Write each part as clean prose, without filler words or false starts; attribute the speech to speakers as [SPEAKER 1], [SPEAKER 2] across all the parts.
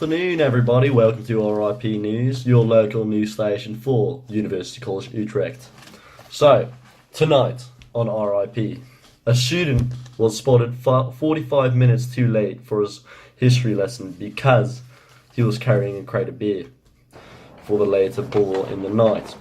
[SPEAKER 1] afternoon, everybody. Welcome to RIP News, your local news station for University College Utrecht. So, tonight on RIP, a student was spotted 45 minutes too late for his history lesson because he was carrying a crate of beer for the later ball in the night.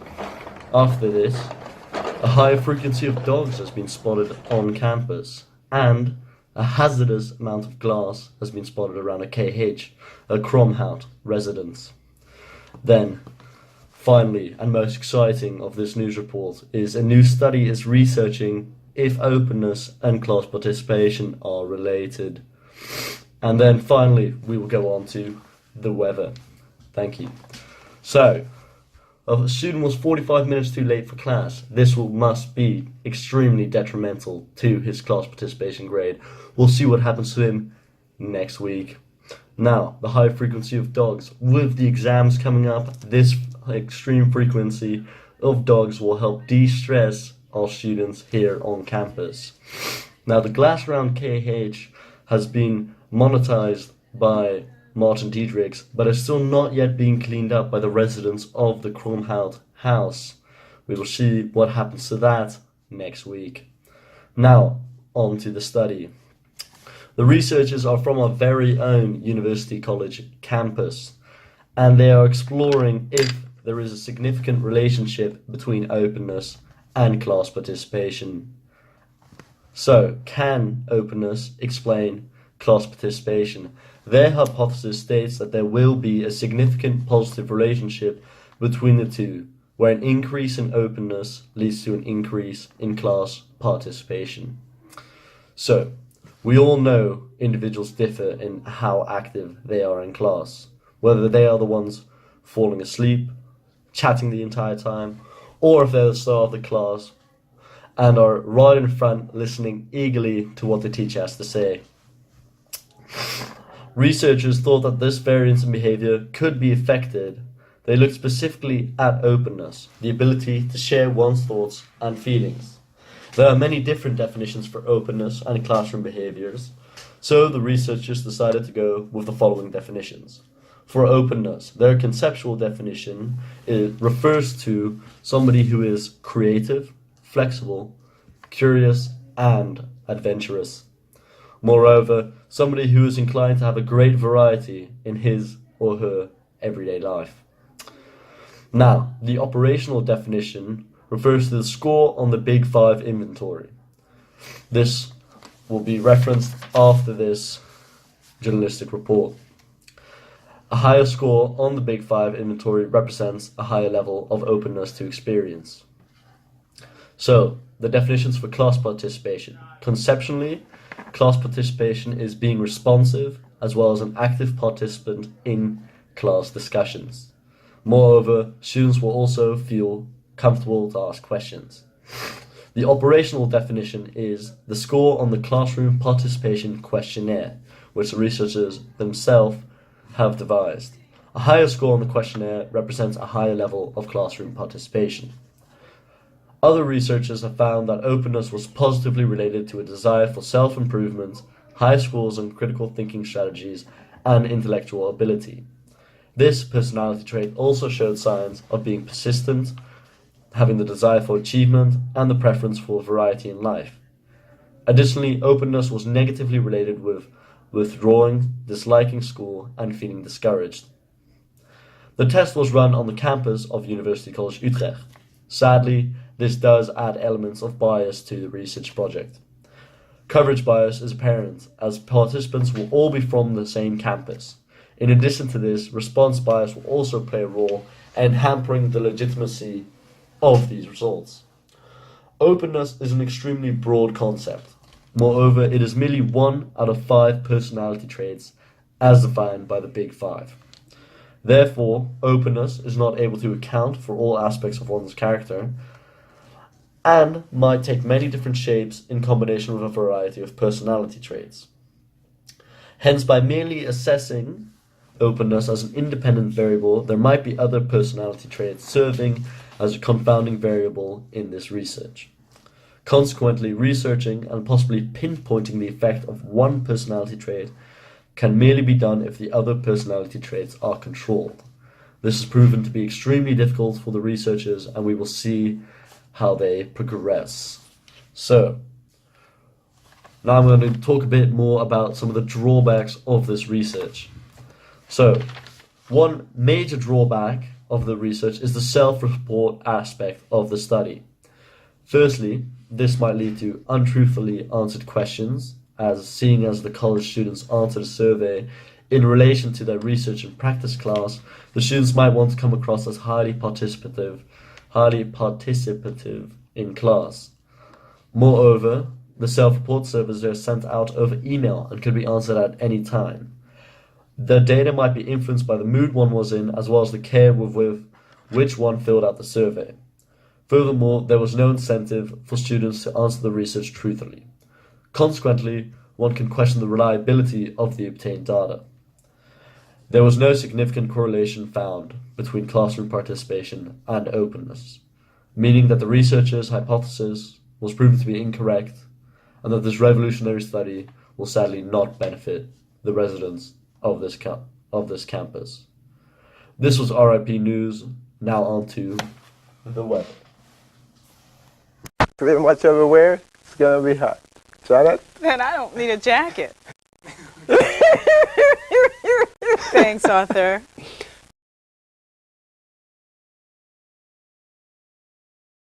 [SPEAKER 1] After this, a higher frequency of dogs has been spotted on campus, and a hazardous amount of glass has been spotted around a KH, a Kromhout residence. Then, finally, and most exciting of this news report, is a new study is researching if openness and class participation are related. And then finally, we will go on to the weather. Thank you. So, if a student was 45 minutes too late for class, this must be extremely detrimental to his class participation grade. We'll see what happens to him next week. Now, the high frequency of dogs. With the exams coming up, this extreme frequency of dogs will help de-stress our students here on campus. Now, the glass around KH has been monetized by Martin Diedrichs, but is still not yet being cleaned up by the residents of the Kromhout house. We will see what happens to that next week. Now, on to the study. The researchers are from our very own University College campus, and they are exploring if there is a significant relationship between openness and class participation. So, can openness explain class participation? Their hypothesis states that there will be a significant positive relationship between the two, where an increase in openness leads to an increase in class participation. So, we all know individuals differ in how active they are in class, whether they are the ones falling asleep, chatting the entire time, or if they're the star of the class and are right in front listening eagerly to what the teacher has to say. Researchers thought that this variance in behavior could be affected. They looked specifically at openness, the ability to share one's thoughts and feelings. There are many different definitions for openness and classroom behaviors, so the researchers decided to go with the following definitions. For openness, their conceptual definition refers to somebody who is creative, flexible, curious, and adventurous. Moreover, somebody who is inclined to have a great variety in his or her everyday life. Now, the operational definition refers to the score on the Big Five inventory. This will be referenced after this journalistic report. A higher score on the Big Five inventory represents a higher level of openness to experience. So, the definitions for class participation. Conceptually, class participation is being responsive as well as an active participant in class discussions. Moreover, students will also feel comfortable to ask questions. The operational definition is the score on the classroom participation questionnaire, which the researchers themselves have devised. A higher score on the questionnaire represents a higher level of classroom participation. Other researchers have found that openness was positively related to a desire for self-improvement, high scores on critical thinking strategies, and intellectual ability. This personality trait also showed signs of being persistent, having the desire for achievement, and the preference for variety in life. Additionally, openness was negatively related with withdrawing, disliking school, and feeling discouraged. The test was run on the campus of University College Utrecht. Sadly, this does add elements of bias to the research project. Coverage bias is apparent, as participants will all be from the same campus. In addition to this, response bias will also play a role in hampering the legitimacy of these results. Openness is an extremely broad concept. Moreover, it is merely 1 out of 5 personality traits as defined by the Big Five. Therefore, openness is not able to account for all aspects of one's character and might take many different shapes in combination with a variety of personality traits. Hence, by merely assessing openness as an independent variable, there might be other personality traits serving as a confounding variable in this research. Consequently, researching and possibly pinpointing the effect of one personality trait can merely be done if the other personality traits are controlled. This has proven to be extremely difficult for the researchers, and we will see how they progress. So, now I'm going to talk a bit more about some of the drawbacks of this research. So, one major drawback of the research is the self-report aspect of the study. Firstly, this might lead to untruthfully answered questions, as seeing as the college students answered a survey in relation to their research and practice class, the students might want to come across as highly participative in class. Moreover, the self-report surveys are sent out over email and could be answered at any time. The data might be influenced by the mood one was in, as well as the care with which one filled out the survey. Furthermore, there was no incentive for students to answer the research truthfully. Consequently, one can question the reliability of the obtained data. There was no significant correlation found between classroom participation and openness, meaning that the researchers' hypothesis was proven to be incorrect, and that this revolutionary study will sadly not benefit the residents of this campus. This was RIP News. Now on to the weather.
[SPEAKER 2] Pretty much everywhere, it's gonna be hot. Janet?
[SPEAKER 3] Then I don't need a jacket. Thanks, Arthur.